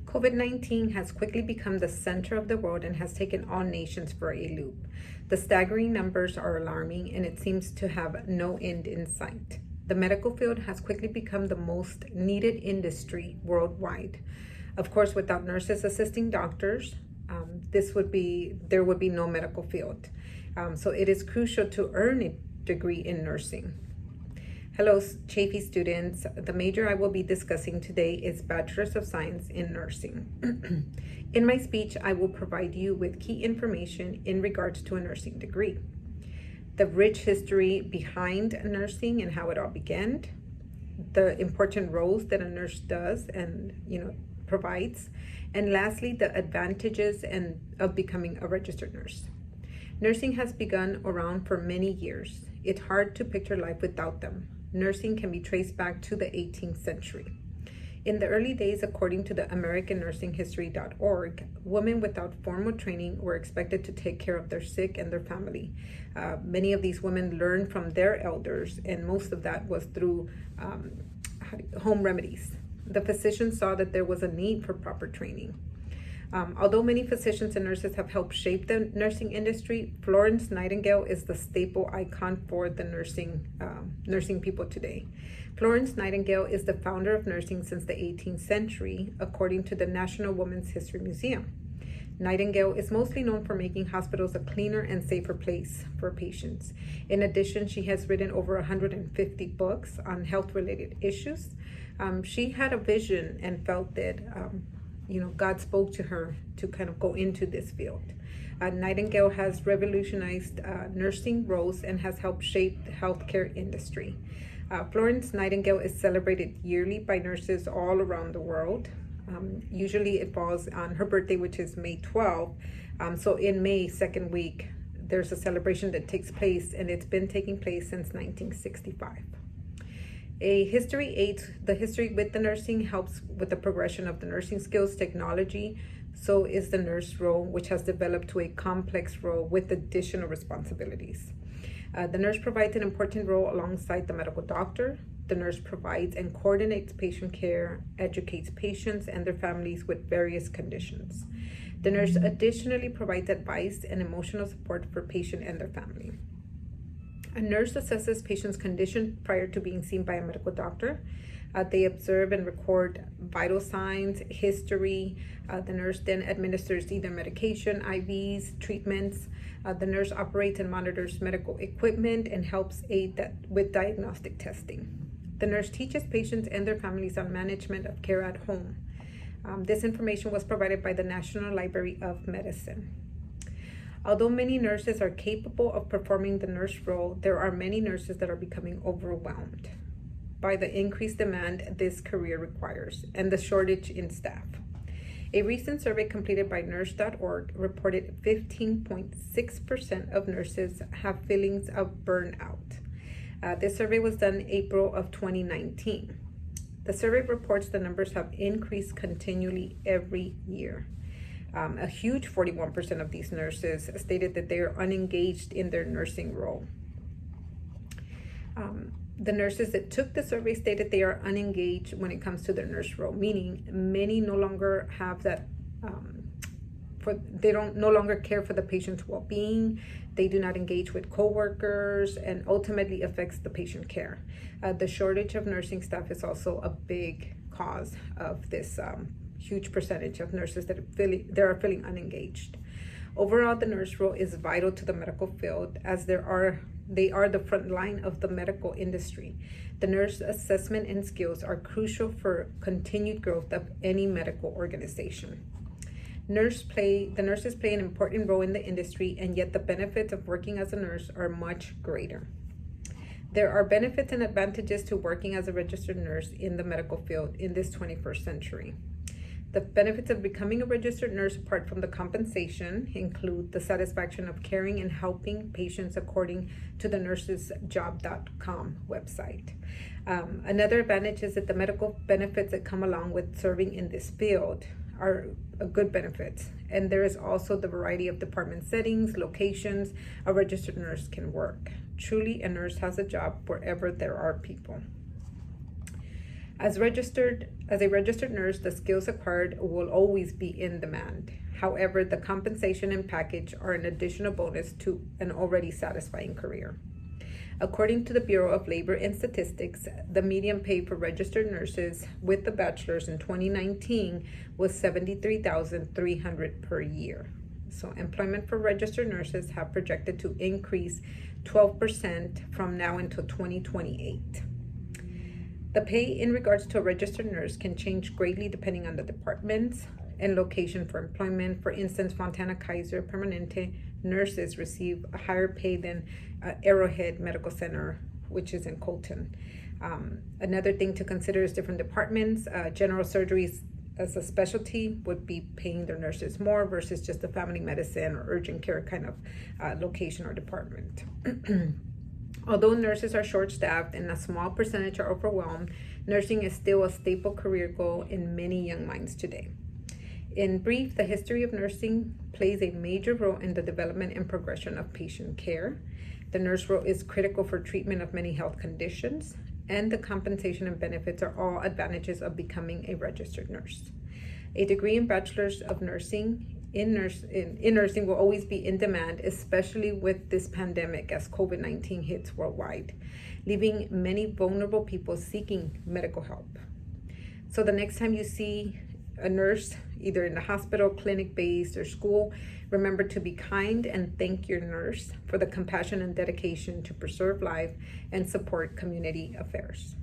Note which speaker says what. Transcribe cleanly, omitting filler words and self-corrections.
Speaker 1: COVID-19 has quickly become the center of the world and has taken all nations for a loop. The staggering numbers are alarming and it seems to have no end in sight. The medical field has quickly become the most needed industry worldwide. Of course, without nurses assisting doctors, there would be no medical field. So it is crucial to earn a degree in nursing. Hello, Chaffey students. The major I will be discussing today is Bachelor's of Science in Nursing. In my speech, I will provide you with key information in regards to a nursing degree, the rich history behind nursing and how it all began, the important roles that a nurse does and provides, and lastly, the advantages of becoming a registered nurse. Nursing has begun around for many years. It's hard to picture life without them. Nursing can be traced back to the 18th century. In the early days, according to the AmericanNursingHistory.org, women without formal training were expected to take care of their sick and their family. Many of these women learned from their elders, and most of that was through home remedies. The physicians saw that there was a need for proper training. Although many physicians and nurses have helped shape the nursing industry, Florence Nightingale is the staple icon for the nursing people today. Florence Nightingale is the founder of nursing since the 18th century, according to the National Women's History Museum. Nightingale is mostly known for making hospitals a cleaner and safer place for patients. In addition, she has written over 150 books on health-related issues. She had a vision and felt that God spoke to her to kind of go into this field. Nightingale has revolutionized nursing roles and has helped shape the healthcare industry. Florence Nightingale is celebrated yearly by nurses all around the world. Usually it falls on her birthday, which is May 12th. So in May, second week, there's a celebration that takes place, and it's been taking place since 1965. A history aids the history with the nursing, helps with the progression of the nursing skills technology. So is the nurse role, which has developed to a complex role with additional responsibilities. The nurse provides an important role alongside the medical doctor. The nurse provides and coordinates patient care, educates patients and their families with various conditions. The nurse additionally provides advice and emotional support for patient and their family. A nurse assesses patients' condition prior to being seen by a medical doctor. They observe and record vital signs, history. The nurse then administers either medication, IVs, treatments. The nurse operates and monitors medical equipment and helps aid with diagnostic testing. The nurse teaches patients and their families on management of care at home. This information was provided by the National Library of Medicine. Although many nurses are capable of performing the nurse role, there are many nurses that are becoming overwhelmed by the increased demand this career requires and the shortage in staff. A recent survey completed by nurse.org reported 15.6% of nurses have feelings of burnout. This survey was done April of 2019. The survey reports the numbers have increased continually every year. A huge 41% of these nurses stated that they are unengaged in their nursing role. The nurses that took the survey stated they are unengaged when it comes to their nurse role, meaning many no longer have that, they don't no longer care for the patient's well-being. They do not engage with coworkers and ultimately affects the patient care. The shortage of nursing staff is also a big cause of this huge percentage of nurses that are feeling unengaged. Overall, the nurse role is vital to the medical field as they are the front line of the medical industry. The nurse assessment and skills are crucial for continued growth of any medical organization. The nurses play an important role in the industry, and yet the benefits of working as a nurse are much greater. There are benefits and advantages to working as a registered nurse in the medical field in this 21st century. The benefits of becoming a registered nurse, apart from the compensation, include the satisfaction of caring and helping patients according to the nursesjob.com website. Another advantage is that the medical benefits that come along with serving in this field are a good benefits. And there is also the variety of department settings, locations a registered nurse can work. Truly, a nurse has a job wherever there are people. As a registered nurse, the skills acquired will always be in demand. However, the compensation and package are an additional bonus to an already satisfying career. According to the Bureau of Labor and Statistics, the median pay for registered nurses with a bachelor's in 2019 was $73,300 per year. So employment for registered nurses have projected to increase 12% from now until 2028. The pay in regards to a registered nurse can change greatly depending on the departments and location for employment. For instance, Fontana Kaiser Permanente nurses receive a higher pay than Arrowhead Medical Center, which is in Colton. Another thing to consider is different departments. General surgeries as a specialty would be paying their nurses more versus just the family medicine or urgent care kind of location or department. Although nurses are short-staffed and a small percentage are overwhelmed, nursing is still a staple career goal in many young minds today. In brief, the history of nursing plays a major role in the development and progression of patient care. The nurse role is critical for treatment of many health conditions, and the compensation and benefits are all advantages of becoming a registered nurse. A degree in bachelor's of nursing in nursing will always be in demand, especially with this pandemic as COVID-19 hits worldwide, leaving many vulnerable people seeking medical help. So the next time you see a nurse, either in the hospital, clinic-based, or school, remember to be kind and thank your nurse for the compassion and dedication to preserve life and support community affairs.